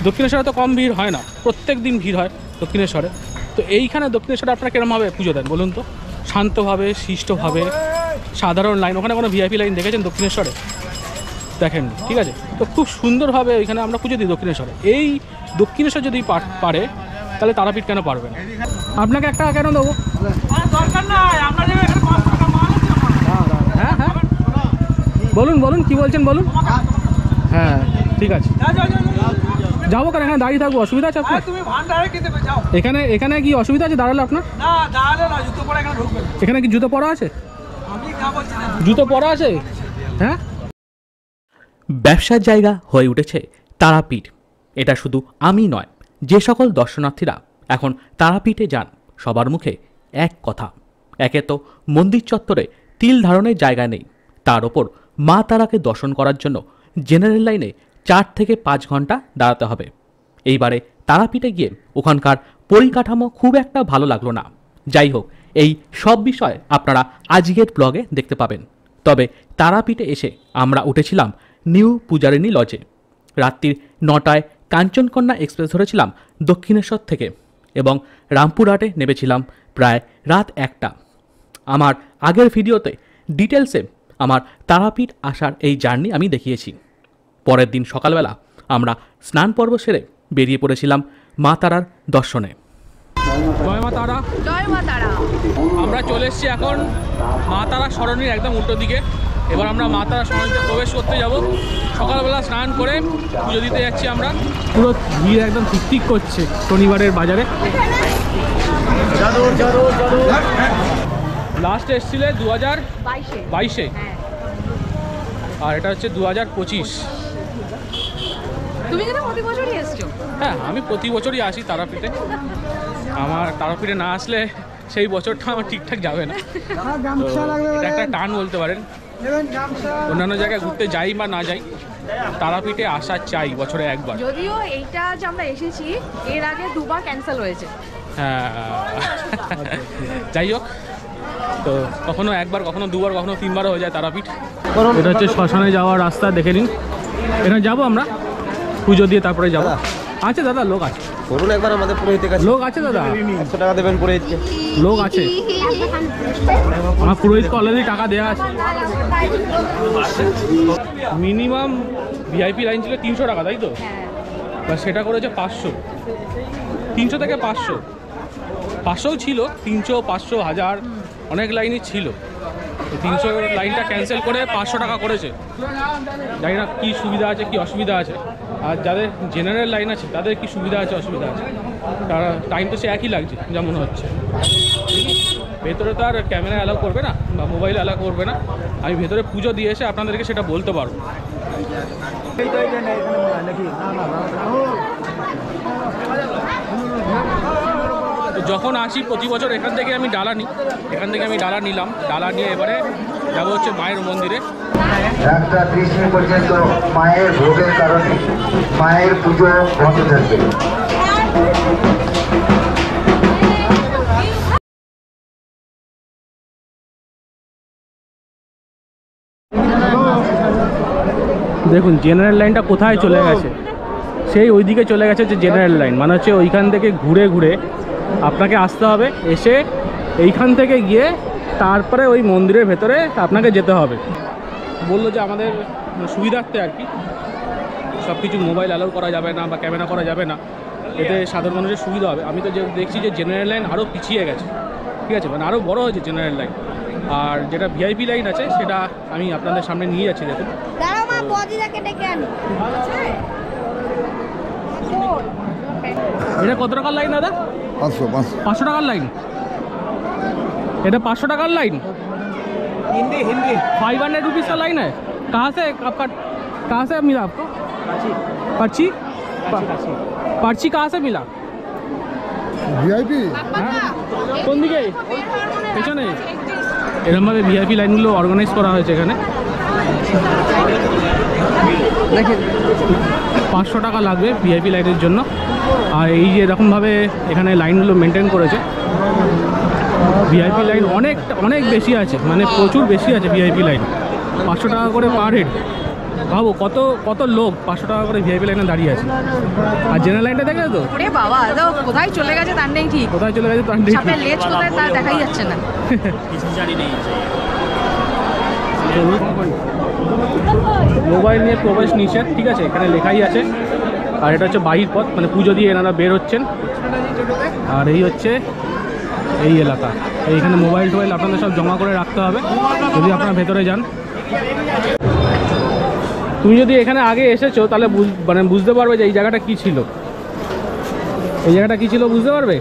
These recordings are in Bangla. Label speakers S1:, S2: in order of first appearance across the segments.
S1: দক্ষিণেশ্বরে তো কম ভিড় হয় না, প্রত্যেক দিন ভিড় হয় দক্ষিণেশ্বরে। তো এইখানে দক্ষিণেশ্বরে আপনারা কিরমভাবে পুজো দেন বলুন তো? শান্তভাবে, শিষ্টভাবে, সাধারণ লাইন। ওখানে কোনো ভিআইপি লাইন দেখেছেন দক্ষিণেশ্বরে? দেখেননি, ঠিক আছে। তো খুব সুন্দরভাবে ওইখানে আমরা পুজো দিই দক্ষিণেশ্বরে। এই দক্ষিণেশ্বর যদি পারে তাহলে তারাপীঠ কেন পারবে না? আপনাকে একটা কেন দেবো? হ্যাঁ হ্যাঁ, বলুন বলুন, কি বলছেন বলুন। হ্যাঁ ঠিক আছে, যাবো কেন? এখানে দাঁড়িয়ে থাকবো, অসুবিধা আছে আপনার? এখানে কি অসুবিধা আছে দাঁড়ালে আপনার? এখানে কি জুতো পরা আছে? জুতো পরা আছে? হ্যাঁ।
S2: ব্যবসার জায়গা হয়ে উঠেছে তারাপীঠ। এটা শুধু আমি নয়, যে সকল দর্শনার্থীরা এখন তারাপীঠে যান সবার মুখে এক কথা। একে তো মন্দির চত্বরে তিল ধারণের জায়গা নেই, তার ওপর মা তারাকে দর্শন করার জন্য জেনারেল লাইনে 4 থেকে 5 ঘন্টা দাঁড়াতে হবে। এইবারে তারাপীঠে গিয়ে ওখানকার পরিকাঠামো খুব একটা ভালো লাগলো না। যাই হোক, এই সব বিষয় আপনারা আজকের ব্লগে দেখতে পাবেন। তবে তারাপীঠে এসে আমরা উঠেছিলাম নিউ পূজারিণী লজে। রাত্রির 9টায় কাঞ্চনকন্যা এক্সপ্রেস ধরেছিলাম দক্ষিণেশ্বর থেকে এবং রামপুরহাটে নেমেছিলাম প্রায় রাত 1টা। আমার আগের ভিডিওতে ডিটেলসে আমার তারাপীঠ আসার এই জার্নি আমি দেখিয়েছি। পরের দিন সকালবেলা আমরা স্নান পর্ব সেরে বেরিয়ে পড়েছিলাম মা তারার দর্শনে।
S1: জয় মা তারা,
S3: জয় মা তারা।
S1: আমরা চলে এসেছি এখন মা তারা সরণির একদম উল্টো দিকে। এবার আমরা মা তারা সরণিতে প্রবেশ করতে যাব। সকালবেলা স্নান করে পুজো দিতে যাচ্ছি আমরা। পুরো ভিড় একদম টিকটিক করছে শনিবারের বাজারে। লাস্ট এসেছিলে 2022-এ, আর এটা হচ্ছে 2025।
S3: তুমি কি প্রতি বছরই এসছো?
S1: হ্যাঁ, আমি প্রতি বছরই আসি তারাপীঠে। আমার তারাপীঠে না আসলে সেই বছরটা আমার ঠিকঠাক যাবে না। এটা একটা টান বলতে পারেন। অন্যান্য জায়গায় ঘুরতে যাই বা না যাই, তারাপীঠে আসা চাই বছরে একবার।
S3: যদিও এইটা যে আমরা এসেছি এর আগে 2বার ক্যান্সেল হয়েছে।
S1: হ্যাঁ, যাই হোক, তো কখনো একবার, কখনো 2বার, কখনো 3বারও হয়ে যায় তারাপীঠ। এটা হচ্ছে শ্মশানে যাওয়ার রাস্তা, দেখে নিন। এখানে যাবো আমরা পুজো দিয়ে, তারপরে যাবো। আছে দাদা, লোক আছে,
S4: বলুন একবার আমাদের পুরোহিতের কাছে।
S1: লোক আছে দাদা,
S4: 100 টাকা দেবেন পুরোহিতকে।
S1: লোক আছে, আমার পুরোহিতকে অলরেডি টাকা দেওয়া আছে। মিনিমাম ভিআইপি লাইন ছিল 300 টাকা, তাই তো? বা সেটা করেছে 500, 300 থেকে 500, 500ও ছিল, 300, 500, 1000 অনেক লাইনই ছিল। 300 লাইনটা ক্যান্সেল করে 500 টাকা করেছে। জানি না কী সুবিধা আছে কি অসুবিধা আছে। আর যাদের জেনারেল লাইন আছে তাদের কি সুবিধা আছে অসুবিধা আছে, তারা টাইম তো সে একই লাগছে যা মনে হচ্ছে। ভেতরে তো আর ক্যামেরা অ্যালাউ করবে না বা মোবাইল অ্যালাউ করবে না। আমি ভেতরে পুজো দিয়ে এসে আপনাদেরকে সেটা বলতে পারবো। যখন আসি প্রতি বছর এখান থেকে আমি ডালা নিই, এখান থেকে আমি ডালা নিলাম। ডালা নিয়ে এবারে যাবো হচ্ছে মায়ের মন্দিরে।
S5: 1:30 পর্যন্ত মায়ের ভোগের কারণে মায়ের পুজো বন্ধ থাকবে।
S1: দেখুন জেনারেল লাইনটা কোথায় চলে গেছে, সেই ওইদিকে চলে গেছে যে জেনারেল লাইন। মানে হচ্ছে ওইখান থেকে ঘুরে ঘুরে আপনাকে আসতে হবে, এসে এইখান থেকে গিয়ে তারপরে ওই মন্দিরের ভেতরে আপনাকে যেতে হবে। বললো যে আমাদের সুবিধার্থে আর কি, সব কিছু মোবাইল অ্যালাউ করা যাবে না বা ক্যামেরা করা যাবে না, এতে সাধারণ মানুষের সুবিধা হবে। আমি তো যে দেখছি যে জেনারেল লাইন আরও পিছিয়ে গেছে, ঠিক আছে, মানে আরও বড় হয়েছে জেনারেল লাইন। আর যেটা ভিআইপি লাইন আছে সেটা আমি আপনাদের সামনে নিয়ে যাচ্ছি। দেখুন এটা কত টাকার লাইন দাদা? 500 টাকার লাইন। এটা 500 টাকার लाइन।
S4: हिंदी
S1: 500 रुपीज़ का लाइन है। कहाँ से आपका, कहाँ से मिला आपको? पर्ची पर्ची कहाँ से मिला?
S6: ভিআইপি
S1: কোন দিকে? পেছনে। এরকমভাবে ভিআইপি লাইনগুলো অর্গানাইজ করা হয়েছে এখানে। 500 টাকা লাগবে ভিআইপি লাইনের জন্য। আর এই যে এরকমভাবে এখানে লাইনগুলো মেনটেন করেছে। ভিআইপি লাইন অনেক বেশি আছে, মানে প্রচুর বেশি আছে ভিআইপি লাইন। 500 টাকা করে পার হেড। ভাবো কত কত লোক 500 টাকা করে ভিআইপি লাইনে দাঁড়িয়ে আছে। আর জেনারেল লাইনটা দেখলে তো
S3: ওরে বাবা, তো কোথায় চলে গেছে তার নেই ঠিক।
S1: কোথায় চলে গেছে তার নেই ঠিক।
S3: সাপের লেজ কোথায় তার দেখাই যাচ্ছে না।
S1: মোবাইল নিয়ে প্রবেশ নিষেধ, ঠিক আছে, এখানে লেখাই আছে। আর এটা হচ্ছে বাহির পথ, মানে পুজো দিয়ে এনারা বের হচ্ছেন। আর এই হচ্ছে এই এলাকা, এইখানে মোবাইল টোবাইল আপনাদের সব জমা করে রাখতে হবে যদি আপনারা ভেতরে যান। তুমি যদি এখানে আগে এসেছো তাহলে মানে বুঝতে পারবে যে এই জায়গাটা কি ছিল, এই জায়গাটা কি ছিল বুঝতে পারবে।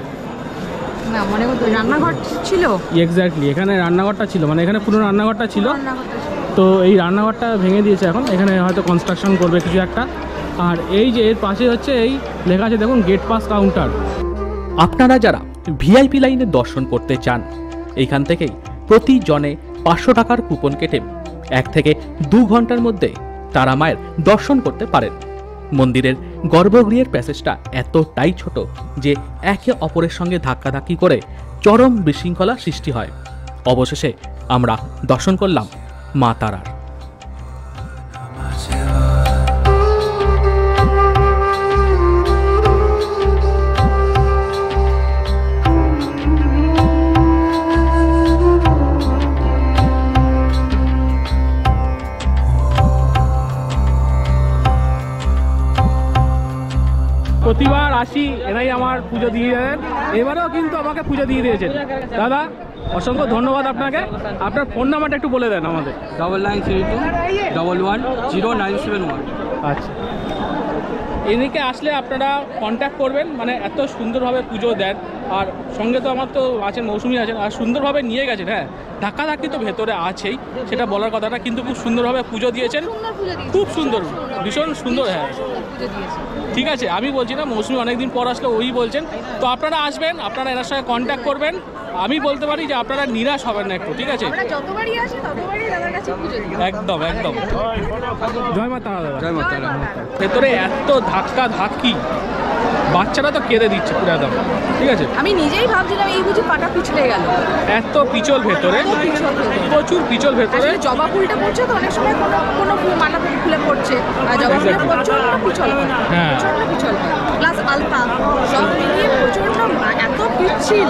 S3: না মনে করতো রান্নাঘর ছিল।
S1: এক্স্যাক্টলি, এখানে রান্নাঘরটা ছিল, মানে এখানে পুরো রান্নাঘরটা ছিল।
S3: রান্নাঘরটা ছিল।
S1: তো এই রান্নাঘরটা ভেঙে দিয়েছে এখন, এখানে হয়তো কনস্ট্রাকশন করবে কিছু একটা। আর এই যে এর পাশে হচ্ছে এই লেখা আছে দেখুন, গেট পাস কাউন্টার।
S2: আপনারা যারা ভিআইপি লাইনে দর্শন করতে চান, এইখান থেকেই প্রতি জনে 500 টাকার কুপন কেটে 1 থেকে 2 ঘন্টার মধ্যে তারা মায়ের দর্শন করতে পারেন। মন্দিরের গর্ভগৃহের প্যাসেজটা এতটাই ছোট যে একে অপরের সঙ্গে ধাক্কাধাক্কি করে চরম বিশৃঙ্খলা সৃষ্টি হয়। অবশেষে আমরা দর্শন করলাম মা তারার।
S1: প্রতিবার আসি এরাই আমার পুজো দিয়ে দেন, এবারেও কিন্তু আমাকে পুজো দিয়ে দিয়েছেন। দাদা অসংখ্য ধন্যবাদ আপনাকে। আপনার ফোন নাম্বারটা একটু বলে দেন আমাদের।
S4: 9932110971।
S1: আচ্ছা, এদিকে আসলে আপনারা কন্ট্যাক্ট করবেন, মানে এত সুন্দরভাবে পুজো দেন। আর সঙ্গে তো আমার তো আছেন, মৌসুমি আছেন, আর সুন্দরভাবে নিয়ে গেছেন। হ্যাঁ, ধাক্কাধাক্কি তো ভেতরে আছেই, সেটা বলার কথাটা, কিন্তু খুব সুন্দরভাবে পুজো দিয়েছেন, খুব সুন্দর, ভীষণ সুন্দর। হ্যাঁ ঠিক আছে, আমি বলছি না, মৌসুমি অনেকদিন পর আসলে ওই বলছেন। তো আপনারা আসবেন, আপনারা এনার সঙ্গে কন্ট্যাক্ট করবেন। আমি বলতে পারি যে আপনারা নিরাশ হবেন না একটু, ঠিক আছে।
S3: আমরা যতবারই আসি ততবারই দাদার কাছে পুজো দিই।
S1: একদম একদম। জয় মা তারা। দাদা
S4: জয় মা তারা।
S1: ভেতরে এত ধাক্কা ধাক্কি, বাচ্চারা তো কেঁদে দিচ্ছে পুরো একদম, ঠিক আছে।
S3: আমি নিজেই ভাবছিলাম এই বুঝি পাটা পিছলে গেল।
S1: এত পিছল ভেতরে, প্রচুর পিছল ভেতরে।
S3: আসলে জবা ফুলটা পড়ছে তো অনেক সময় কোনো কোনো মাথা থেকে ফুলে পড়ছে, আর জবা ফুলটা প্রচন্ড পিছল হয়।
S1: হ্যাঁ।
S3: প্রচন্ড পিছল হয়, প্লাস আলতা সব মিলিয়ে প্রচন্ড এত পিচ্ছিল,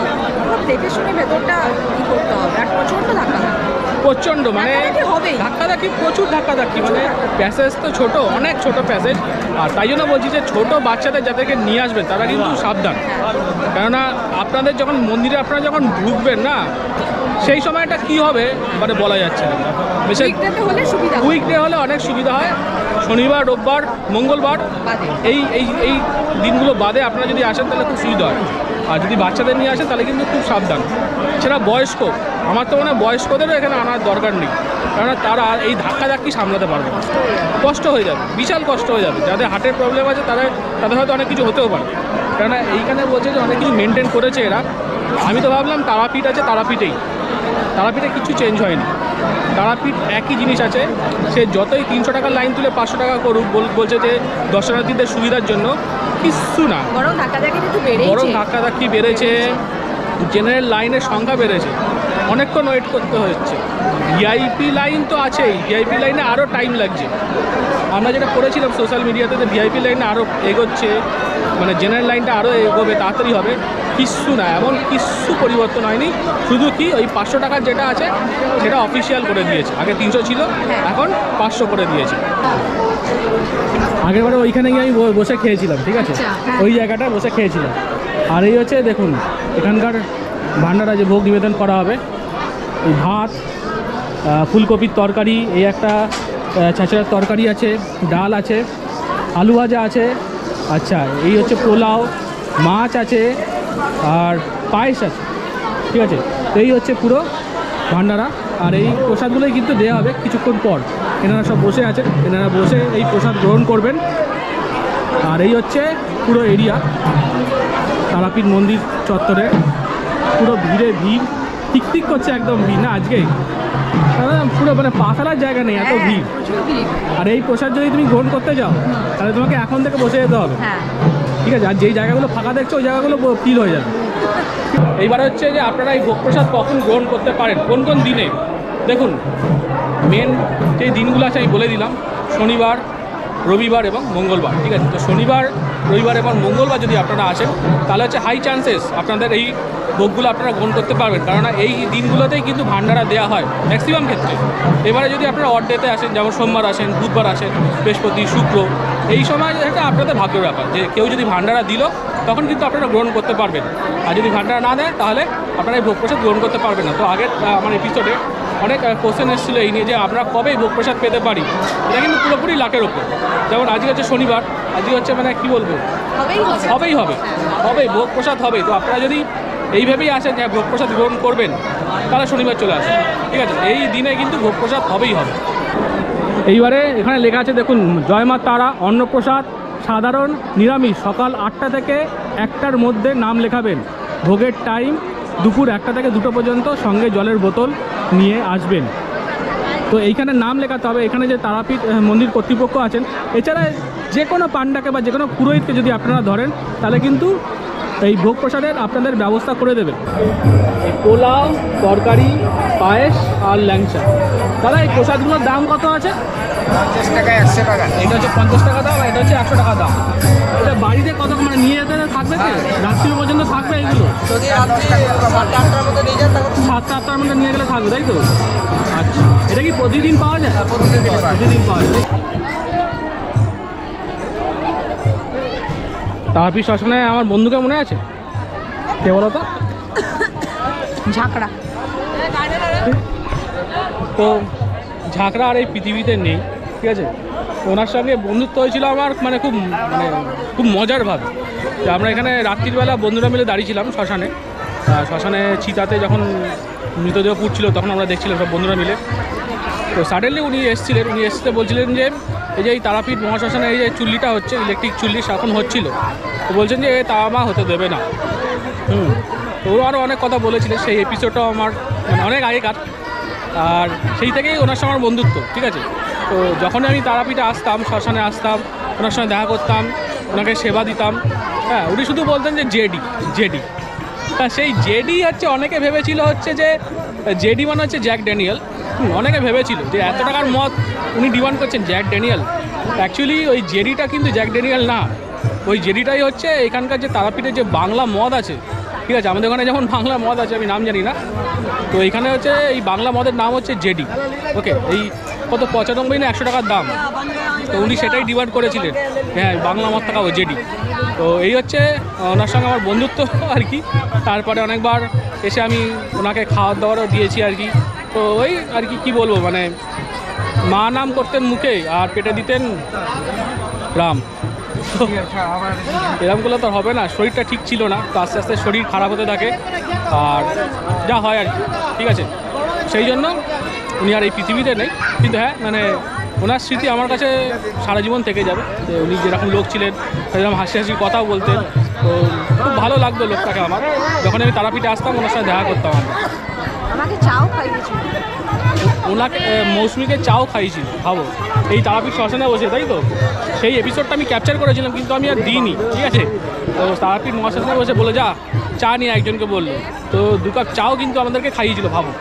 S3: খুব দেখে শুনে ভেতরটা ই করতে হবে। আর প্রচন্ড ধাক্কা লাগে।
S1: প্রচন্ড, মানে
S3: ধাক্কাধাক্কি হবেই।
S1: ধাক্কাধাক্কি, প্রচুর ধাক্কাধাক্কি। মানে প্যাসেজ তো ছোট, অনেক ছোট প্যাসেজ। আর তাই জন্য বলছি যে ছোট বাচ্চাদের যাদেরকে নিয়ে আসবেন তারা কিন্তু সাবধান। কেননা আপনাদের যখন মন্দিরে আপনারা যখন ঢুকবেন না, সেই সময়টা কি হবে মানে বলা যাচ্ছে না। বিশেষ
S3: উইকডেতে হলে সুবিধা হয়।
S1: উইকডে হলে অনেক সুবিধা হয়, শনিবার, রোববার, মঙ্গলবার,
S3: বাদে।
S1: এই এই এই দিনগুলো বাদে আপনারা যদি আসেন তাহলে খুব সুবিধা হয়। আর যদি বাচ্চাদের নিয়ে আসেন তাহলে কিন্তু খুব সাবধান। সেটা বয়স্ক, আমার তো মনে হয় বয়স্কদেরও এখানে আনার দরকার নেই, কেননা তারা এই ধাক্কাধাক্কি সামলাতে পারবে না, কষ্ট হয়ে যাবে, বিশাল কষ্ট হয়ে যাবে। যাদের হার্টের প্রবলেম আছে তাদের হয়তো অনেক কিছু হতেও পারে, কেননা এইখানে বলছে যে অনেক কিছু মেনটেন করেছে এরা। আমি তো ভাবলাম তারাপীঠ আছে, তারাপীঠে কিছু চেঞ্জ হয়নি। তারাপীঠ একই জিনিস আছে, সে যতই 300 টাকার লাইন তুলে 500 টাকা করুক, বলছে যে দর্শনার্থীদের সুবিধার জন্য, কিচ্ছু না।
S3: বরং ধাক্কাধাক্কি একটু বেড়েইছে।
S1: বরং ধাক্কাধাক্কি বেড়েছে, জেনারেল লাইনের সংখ্যা বেড়েছে, অনেকক্ষণ ওয়েট করতে হচ্ছে। ভিআইপি লাইন তো আছেই, ভিআইপি লাইনে আরও টাইম লাগছে। আমরা যেটা করেছিলাম সোশ্যাল মিডিয়াতে, যে ভিআইপি লাইনে আরও এগোচ্ছে, মানে জেনারেল লাইনটা আরও এগোবে, তাড়াতাড়ি হবে, কিচ্ছু না, এমন কিচ্ছু পরিবর্তন হয়নি। শুধু কি ওই 500 টাকার যেটা আছে সেটা অফিসিয়াল করে দিয়েছে, আগে 300 ছিল, এখন 500 করে দিয়েছে। আগেরবারে ওইখানে গিয়ে আমি বসে খেয়েছিলাম, ঠিক আছে, ওই জায়গাটায় বসে খেয়েছিলাম। আর এই হচ্ছে দেখুন এখানকার ভান্ডারা, যে ভোগ নিবেদন করা হবে, এই ভাত, ফুলকপির তরকারি, এই একটা ছাঁচড়ার তরকারি আছে, ডাল আছে, আলু ভাজা আছে, আচ্ছা এই হচ্ছে পোলাও, মাছ আছে, আর পায়েস আছে, ঠিক আছে। তো এই হচ্ছে পুরো ভান্ডারা। আর এই প্রসাদগুলোই কিন্তু দেওয়া হবে কিছুক্ষণ পর। এনারা সব বসে আছেন, এনারা বসে এই প্রসাদ গ্রহণ করবেন। আর এই হচ্ছে পুরো এরিয়া তারাপীঠ মন্দির চত্বরে, পুরো ভিড়ে ভিড়, টিকটিক করছে একদম ভিড় না আজকে, পুরো মানে পা ফেলার জায়গা নেই, এত ভিড়। আর এই প্রসাদ যদি তুমি গ্রহণ করতে যাও তাহলে তোমাকে এখন থেকে বসে যেতে হবে, ঠিক আছে। আর যেই জায়গাগুলো ফাঁকা দেখছো ওই জায়গাগুলো ফিল হয়ে যাবে। এইবার হচ্ছে যে আপনারা এই ভোগ প্রসাদ কখন গ্রহণ করতে পারেন, কোন কোন দিনে। দেখুন মেন যে দিনগুলো আছে আমি বলে দিলাম। শনিবার, রবিবার এবং মঙ্গলবার, ঠিক আছে। তো শনিবার, রবিবার এবং মঙ্গলবার যদি আপনারা আসেন তাহলে হচ্ছে হাই চান্সেস আপনাদের এই ভোগগুলো আপনারা গ্রহণ করতে পারবেন, কারণ এই দিনগুলোতেই কিন্তু ভান্ডারা দেওয়া হয় ম্যাক্সিমাম ক্ষেত্রে। এবারে যদি আপনারা অড ডেতে আসেন, যেমন সোমবার আসেন, বুধবার আসেন, বৃহস্পতি, শুক্র, এই সময় এটা আপনাদের ভাগ্যের ব্যাপার যে কেউ যদি ভান্ডারা দিল তখন কিন্তু আপনারা গ্রহণ করতে পারবেন, আর যদি ভান্ডারা না দেয় তাহলে আপনারা এই ভোগ প্রসাদ গ্রহণ করতে পারবেন না। তো আগের আমার এপিসোডে অনেক কোশ্চেন এসেছিলো এই নিয়ে যে আমরা কবে ভোগ প্রসাদ পেতে পারি, এটা কিন্তু পুরোপুরি লাকের ওপর। যেমন আজকে হচ্ছে শনিবার, আজকে হচ্ছে মানে কী বলবো, হবেই ভোগ প্রসাদ হবে। তো আপনারা যদি এইভাবেই আসেন যে ভোগ প্রসাদ গ্রহণ করবেন তাহলে শনিবার চলে আসেন, ঠিক আছে। এই দিনে কিন্তু ভোগ প্রসাদ হবেই হবে। এইবারে এখানে লেখা আছে দেখুন, জয় মা তারা অন্নপ্রসাদ সাধারণ নিরামিষ সকাল 8টা থেকে 1টার মধ্যে নাম লেখাবেন। ভোগের টাইম দুপুর 1টা থেকে 2টো পর্যন্ত, সঙ্গে জলের বোতল নিয়ে আসবেন। তো এইখানে নাম লেখাতে হবে। এখানে যে তারাপীঠ মন্দির কর্তৃপক্ষ আছেন, এছাড়া যে কোনো পান্ডাকে বা যে কোনো পুরোহিতকে যদি আপনারা ধরেন তাহলে কিন্তু এই ভোগ প্রসাদের আপনাদের ব্যবস্থা করে দেবেন। এই পোলাও, তরকারি, পায়েস আর ল্যাংচা। দাদা এই প্রসাদগুলোর দাম কত আছে?
S4: 50 টাকা, 100 টাকা।
S1: এটা হচ্ছে 50 টাকা দাম, এটা হচ্ছে 100 টাকা দাম। এটা বাড়িতে কত মানে নিয়ে যেতে থাকবে তো? রাত্রি পর্যন্ত থাকবে এইগুলো?
S4: যদি রাত্রি 7-8টার মধ্যে নিয়ে যান তখন
S1: 7-8টার মধ্যে নিয়ে গেলে থাকবে, তাই তো? আচ্ছা, এটা কি প্রতিদিন পাওয়া যায়? প্রতিদিন পাওয়া যায়। তারাপীঠ শ্মশানে আমার বন্ধুকে মনে আছে, কে বলো তো?
S3: ঝাঁকড়া।
S1: তো ঝাঁকড়া আর এই পৃথিবীতে নেই, ঠিক আছে। ওনার সঙ্গে বন্ধুত্ব হয়েছিল আমার খুব মজার ভাবে। যে আমরা এখানে রাত্রিবেলা বন্ধুরা মিলে দাঁড়িয়েছিলাম শ্মশানে চিতাতে যখন মৃতদেহ পুড়ছিল তখন আমরা দেখছিলাম সব বন্ধুরা মিলে। তো সাডেনলি উনি এসে বলছিলেন যে এই যে এই তারাপীঠ মহাশ্মশানে এই যে চুল্লিটা হচ্ছে, ইলেকট্রিক চুল্লি এখন হচ্ছিল, তো বলছেন যে এ তামা হতে দেবে না। তো ওরা আরও অনেক কথা বলেছিলেন, সেই এপিসোডটাও আমার অনেক আগেকার, আর সেই থেকেই ওনার সঙ্গে আমার বন্ধুত্ব, ঠিক আছে। তো যখন আমি তারাপীঠে আসতাম, শ্মশানে আসতাম, ওনার সঙ্গে দেখা করতাম, ওনাকে সেবা দিতাম, হ্যাঁ, উনি শুধু বলতেন যে জেডি। তা সেই জেডি হচ্ছে অনেকে ভেবেছিল হচ্ছে যে জেডি মানে হচ্ছে জ্যাক ড্যানিয়েল। অনেকে ভেবেছিল যে এত টাকার মদ উনি ডিমান্ড করছেন জ্যাক ড্যানিয়েল। অ্যাকচুয়ালি ওই জেডিটা কিন্তু জ্যাক ড্যানিয়েল না, ওই জেডিটাই হচ্ছে এখানকার যে তারাপীঠের যে বাংলা মদ আছে, ঠিক আছে। আমাদের ওখানে যেমন বাংলা মদ আছে, আমি নাম জানি না, তো এইখানে হচ্ছে এই বাংলা মদের নাম হচ্ছে জেডি। ওকে, এই কত 95 না 100 টাকার দাম, তো উনি সেটাই ডিমান্ড করেছিলেন, হ্যাঁ বাংলা মদ টাকা ও জেডি। তো এই হচ্ছে ওনার সঙ্গে আমার বন্ধুত্ব আর কি। তারপরে অনেকবার এসে আমি ওনাকে খাওয়ার দাওয়ারও দিয়েছি আর কি। তো ওই আর কি কী বলবো, মানে মা নাম করতেন মুখে আর পেটে দিতেন রাম। এরকমগুলো তো হবে না, শরীরটা ঠিক ছিল না, তো আস্তে আস্তে শরীর খারাপ হতে থাকে আর যা হয় আর কি, ঠিক আছে। সেই জন্য উনি আর এই পৃথিবীতে নেই, কিন্তু হ্যাঁ মানে ওনার স্মৃতি আমার কাছে সারা জীবন থেকে যাবে। যে উনি যেরকম লোক ছিলেন, সেরকম হাসি হাসি কথাও বলতেন, তো খুব ভালো লাগতো লোকটাকে আমার। যখন আমি তারাপীঠে আসতাম ওনার সাথে দেখা করতাম আমরা।
S3: আমাকে চাও খাইয়েছিল,
S1: ওনাকে মৌসুমীকে চাও খাইয়েছিল, ভাবো, এই তারাপীঠ শ্মশানে বসে, তাই তো। সেই এপিসোডটা আমি ক্যাপচার করেছিলাম কিন্তু আমি আর দিইনি, ঠিক আছে। তো তারাপীঠ মহাশ্মশানে বসে বলে যা চা নিয়ে একজনকে বললো, তো 2 কাপ চাও কিন্তু আমাদেরকে খাইয়েছিল, ভাবো।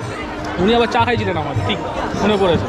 S1: উনি আবার চা খাইছিলেন আমাদের, ঠিক মনে পড়েছে।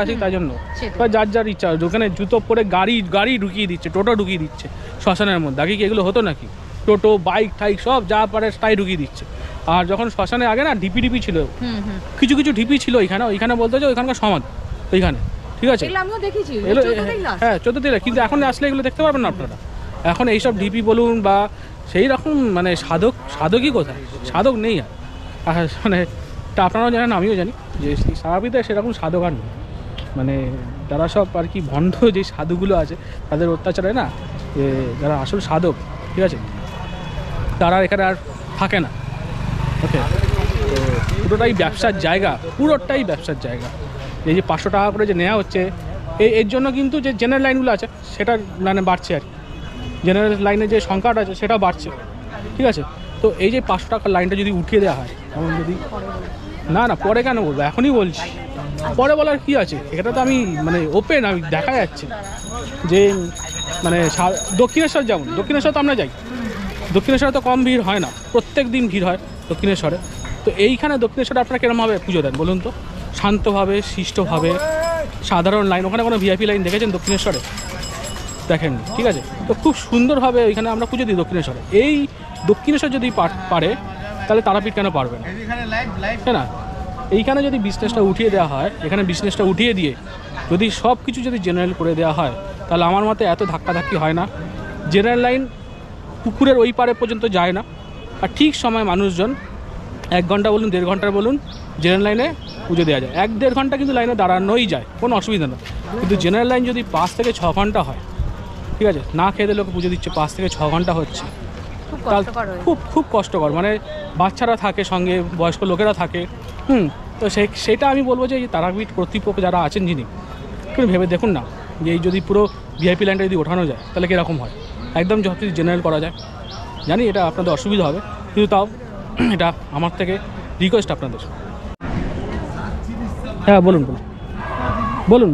S1: আসি তাই জন্য বা যার যার ইচ্ছা, যেখানে জুতো পরে গাড়ি ঢুকিয়ে দিচ্ছে, টোটো ঢুকিয়ে দিচ্ছে শ্মশানের মধ্যে। আগে কি এগুলো হতো নাকি? টোটো, বাইক টাইক সব যা পারে তাই ঢুকিয়ে দিচ্ছে। আর যখন শ্মশানে আগে না ঢিপি ছিল, কিছু ঢিপি ছিল ওইখানে বলতে যে ওইখানকার সমাজ ওইখানে, ঠিক আছে। হ্যাঁ 14 কিন্তু এখন আসলে এগুলো দেখতে পারবেন না আপনারা। এখন এইসব ঢিপি বলুন বা সেই রকম মানে সাধকই কোথায়, সাধক নেই আর মানে তা আপনারাও জানেন, আমিও জানি যে সারাপীঠে সেরকম সাধক আর নেই। মানে যারা সব আর কি ভণ্ড যে সাধুগুলো আছে তাদের অত্যাচারে না, যে যারা আসল সাধক, ঠিক আছে, তারা এখানে আর থাকে না। ওকে, তো পুরোটাই ব্যবসার জায়গা, পুরোটাই ব্যবসার জায়গা। এই যে 500 টাকা করে যে নেওয়া হচ্ছে, এর জন্য কিন্তু যে জেনারেল লাইনগুলো আছে সেটা মানে বাড়ছে আর কি, জেনারেল লাইনের যে সংখ্যাটা আছে সেটা বাড়ছে, ঠিক আছে। তো এই যে 500 টাকার লাইনটা যদি উঠিয়ে দেওয়া হয়, এমন যদি না না পরে কেন বলবো, এখনই বলছি, পরে বলার কি আছে, এটা তো আমি মানে ওপেন, আমি দেখা যাচ্ছে যে মানে দক্ষিণেশ্বর, যেমন দক্ষিণেশ্বর তো আমরা যাই, দক্ষিণেশ্বরে তো কম ভিড় হয় না, প্রত্যেক দিন ভিড় হয় দক্ষিণেশ্বরে। তো এইখানে দক্ষিণেশ্বরে আপনারা কীরকমভাবে পুজো দেন বলুন তো? শান্তভাবে, শিষ্টভাবে, সাধারণ লাইন। ওখানে কোনো ভিআইপি লাইন দেখেছেন দক্ষিণেশ্বরে? দেখেননি, ঠিক আছে। তো খুব সুন্দরভাবে ওইখানে আমরা পুজো দিই দক্ষিণেশ্বরে। এই দক্ষিণেশ্বর যদি পারে তাহলে তারাপীঠ কেন পারবে না, তাই না? এইখানে যদি বিজনেসটা উঠিয়ে দেওয়া হয়, এখানে বিজনেসটা উঠিয়ে দিয়ে যদি সব কিছু যদি জেনারেল করে দেওয়া হয়, তাহলে আমার মতে এত ধাক্কাধাক্কি হয় না। জেনারেল লাইন পুকুরের ওই পারে পর্যন্ত যায় না, আর ঠিক সময় মানুষজন 1 ঘন্টা বলুন, 1.5 ঘন্টা বলুন, জেনারেল লাইনে পুজো দেওয়া যায়। 1-1.5 ঘন্টা কিন্তু লাইনে দাঁড়ানোই যায়, কোনো অসুবিধা না। কিন্তু জেনারেল লাইন যদি 5 থেকে 6 ঘন্টা হয়, ঠিক আছে, না খেয়ে লোকে পুজো দিচ্ছে, 5 থেকে 6 ঘন্টা হচ্ছে, খুব খুব কষ্টকর। মানে বাচ্চারা থাকে সঙ্গে, বয়স্ক লোকেরা থাকে, তো সেটা আমি বলবো যে এই তারাপীঠ কর্তৃপক্ষ যারা আছেন, যিনি একটু ভেবে দেখুন না, যে এই যদি পুরো ভিআইপি লাইনটা যদি ওঠানো যায় তাহলে কীরকম হয়। একদম যত জেনারেল করা যায়, জানি এটা আপনাদের অসুবিধা হবে, কিন্তু তাও এটা আমার থেকে রিকোয়েস্ট আপনাদের। হ্যাঁ বলুন বলুন বলুন,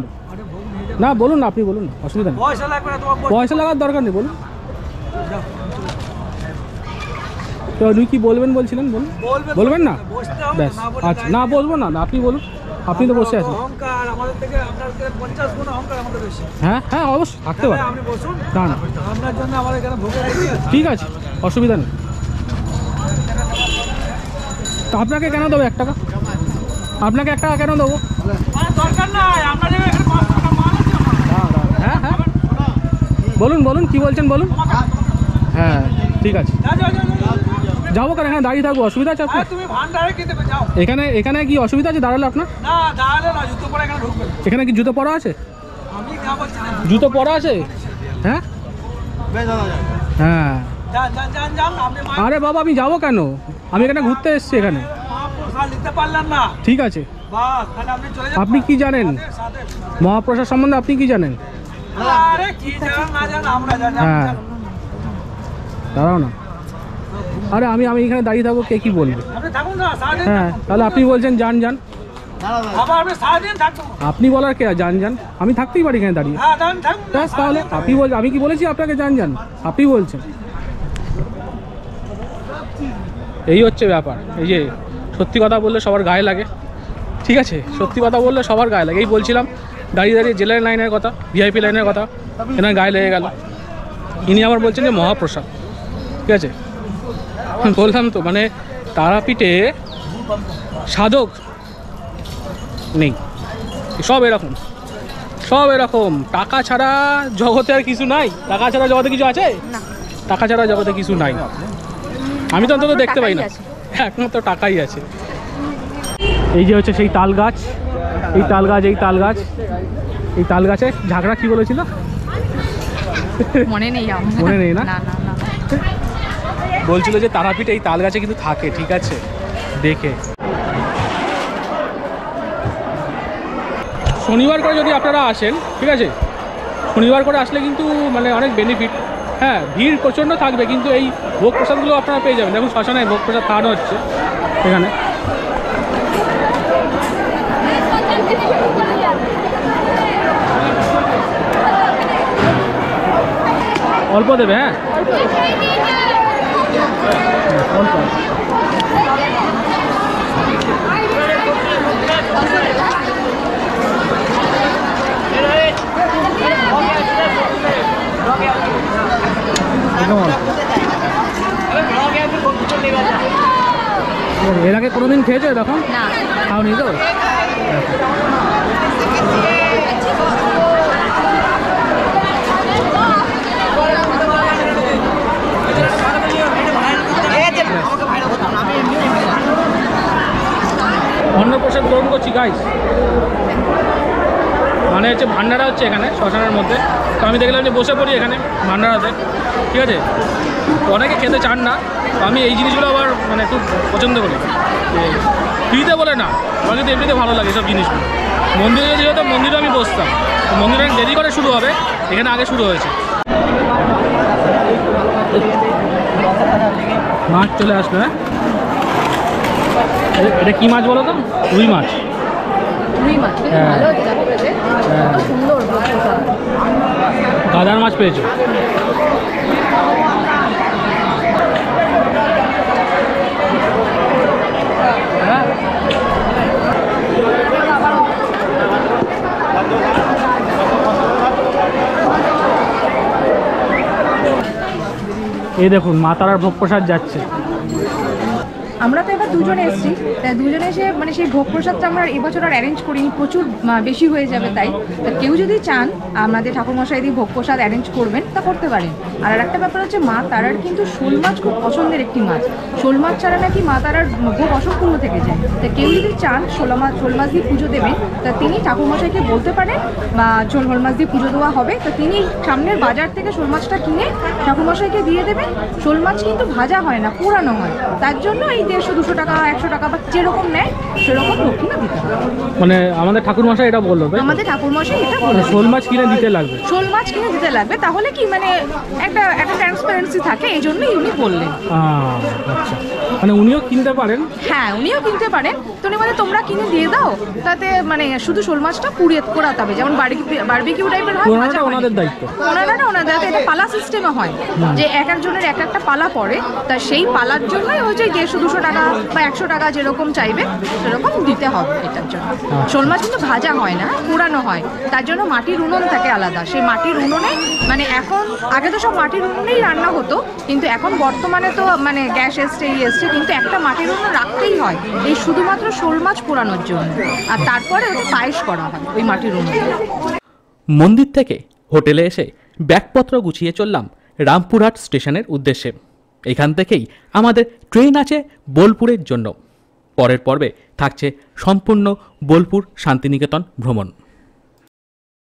S1: না বলুন না, আপনি বলুন না, অসুবিধা নেই, পয়সা লাগার দরকার নেই, বলুন। তো আপনি কি বলবেন বলছিলেন, বলুন। বলবেন না? ব্যাস, আচ্ছা, না বলবো না, আপনি বলুন, আপনি তো বসে আছেন। হ্যাঁ হ্যাঁ অবশ্যই থাকতে পারে, না না ঠিক আছে, অসুবিধা নেই। তো আপনাকে কেন দেবো 1 টাকা? আপনাকে 1 টাকা কেন দেবো? হ্যাঁ হ্যাঁ বলুন বলুন, কি বলছেন বলুন। হ্যাঁ ঠিক আছে, যাবো কেন, এখানে দাঁড়িয়ে থাকবো, অসুবিধা আছে আপনার? এখানে কি অসুবিধা আছে দাঁড়ালে আপনার? এখানে কি জুতো পরা আছে? জুতো পরা আছে? হ্যাঁ হ্যাঁ, আরে বাবা আমি যাবো কেন, আমি এখানে ঘুরতে এসেছি এখানে। ঠিক আছে, আপনি কি জানেন মহাপ্রসাদ সম্বন্ধে, আপনি কি জানেন? হ্যাঁ দাঁড়াও না, আরে আমি এখানে দাঁড়িয়ে থাকবো, কে কি বলবে? হ্যাঁ তাহলে আপনি বলছেন যান যান, আপনি বলার কে? যান যান, আমি থাকতেই পারি এখানে দাঁড়িয়ে, ব্যাস। তাহলে আপনি বলছেন, আমি কি বলেছি আপনাকে যান যান? আপনি বলছেন, এই হচ্ছে ব্যাপার। এই যে সত্যি কথা বললে সবার গায়ে লাগে, ঠিক আছে, সত্যি কথা বললে সবার গায়ে লাগে। এই বলছিলাম দাঁড়িয়ে দাঁড়িয়ে জেলার লাইনের কথা, ভিআইপি লাইনের কথা, এনার গায়ে লেগে গেল। ইনি আবার বলছেন যে মহাপ্রসাদ, ঠিক আছে, বললাম তো মানে তারাপীঠে সাধক নেই, সব এরকম, সব এরকম। টাকা ছাড়া জগতে আর কিছু নাই, টাকা ছাড়া জগতে কিছু আছে? টাকা ছাড়া জগতে কিছু নাই, আমি তো অন্তত দেখতে পাই না, একমাত্র টাকাই আছে। এই যে হচ্ছে সেই তাল গাছ, এই তাল গাছ, এই তাল গাছ, এই তাল গাছে ঝাগড়া কি বলেছিল
S3: মনে নেই,
S1: মনে নেই না?
S3: না না না,
S1: বলছিল যে তারাপীঠ এই তাল গাছে কিন্তু থাকে, ঠিক আছে, দেখে। শনিবার করে যদি আপনারা আসেন, ঠিক আছে, শনিবার করে আসলে কিন্তু মানে অনেক বেনিফিট। হ্যাঁ ভিড় প্রচণ্ড থাকবে, কিন্তু এই ভোগ প্রসাদগুলো আপনারা পেয়ে যাবেন। দেখুন শ্মশানে ভোগ প্রসাদ খাওয়ানো হচ্ছে এখানে। অল্প দেবে, হ্যাঁ অল্প। এর আগে কোনোদিন খেয়েছো এরকম?
S3: না
S1: খাওনি তো? অন্নপ্রসাদ গ্রহণ করছি গাইস। মানে হচ্ছে ভান্ডারা হচ্ছে এখানে শ্মশানের মধ্যে। তো আমি দেখলাম যে বসে পড়ি এখানে ভান্ডারাতে, ঠিক আছে। তো অনেকে খেতে চান না, তো আমি এই জিনিসগুলো আবার মানে খুব পছন্দ করি। ফ্রিতে বলে না, আমার কিন্তু এমনিতে ভালো লাগে সব জিনিসগুলো। মন্দিরে যদি হতো মন্দিরে আমি বসতাম, তো মন্দিরে অনেক দেরি করে শুরু হবে, এখানে আগে শুরু হয়েছে। মাছ চলে আসলো। হ্যাঁ, এটা কি মাছ বলো তো? রুই মাছ।
S3: রুই মাছ
S1: হ্যাঁ।
S3: ভালো হচ্ছে, দেখো পেতে কত সুন্দর ভোগপ্রসাদ।
S1: গাদার মাছ পেয়েছো? এই দেখুন মা তারার ভোগ প্রসাদ যাচ্ছে।
S3: আমরা তো এবার দুজনে এসেছি, তাই দুজনে এসে মানে সেই ভোগ প্রসাদটা আমরা এবছর আর অ্যারেঞ্জ করিনি, প্রচুর বেশি হয়ে যাবে। তাই তা কেউ যদি চান আমাদের ঠাকুরমশাই দিয়ে ভোগ প্রসাদ অ্যারেঞ্জ করবেন, তা করতে পারেন। আর একটা ব্যাপার হচ্ছে মা তারার কিন্তু শোল মাছ খুব পছন্দের একটি মাছ। শোল মাছ ছাড়া নাকি মা তারার ভোগ অসম্পূর্ণ থেকে যায়। তা কেউ যদি চান শোল মাছ দিয়ে পুজো দেবেন, তা তিনি ঠাকুরমশাইকে বলতে পারেন বা শোল মাছ দিয়ে পুজো দেওয়া হবে, তা তিনি সামনের বাজার থেকে শোল মাছটা কিনে ঠাকুরমশাইকে দিয়ে দেবেন। শোল মাছ কিন্তু ভাজা হয় না, পোড়ানো হয়। তার জন্য এই 150-200 টাকা 100 টাকা বা যেরকম নেয় সেরকম দক্ষিণা দিতে হবে।
S1: মানে আমাদের ঠাকুরমশাই এটা বললো, তাই তো?
S3: আমাদের ঠাকুরমশাই এটা বলে
S1: শোল মাছ কিনে দিতে লাগবে।
S3: শোল মাছ কিনে দিতে লাগবে, তাহলে কি মানে একটা ট্রান্সপারেন্সি থাকে, এই জন্যই উনি বললেন।
S1: আচ্ছা, মানে উনিও কিনতে পারেন?
S3: হ্যাঁ, উনিও কিনতে পারেন। তো উনি মানে তোমরা কিনে দিয়ে দাও, তাতে মানে শুধু শোল মাছটা পোড়াতে হবে, যেমন বারবিকিউ টাইপের হয়।
S1: পোড়ানোটা ওনাদের দায়িত্ব।
S3: ওনাদের এটা পালা সিস্টেমে হয়, যে এক একজনের এক একটা পালা পড়ে। তা সেই পালার জন্যই হচ্ছে 150-200 টাকা বা 100 টাকা যেরকম চাইবে সেরকম দিতে হবে এটার জন্য। শোল মাছ কিন্তু ভাজা হয় না, পোড়ানো হয়। তার জন্য মাটির উনুন থাকে আলাদা, সেই মাটির উনুনে মানে এখন আগে তো সব মাটির উনুনেই রান্না হতো, কিন্তু এখন বর্তমানে তো মানে গ্যাস এসছে কিন্তু একটা মাটির উনুন রাখতেই হয় এই শুধুমাত্র শোল মাছ পোড়ানোর জন্য। আর তারপরে পায়েস করা হয় ওই মাটির উনুনে।
S2: মন্দির থেকে হোটেলে এসে ব্যাগপত্র গুছিয়ে চললাম রামপুরহাট স্টেশনের উদ্দেশ্যে। এখান থেকেই আমাদের ট্রেন আছে বোলপুরের জন্য। পরের পর্বে থাকছে সম্পূর্ণ বোলপুর শান্তিনিকেতন ভ্রমণ।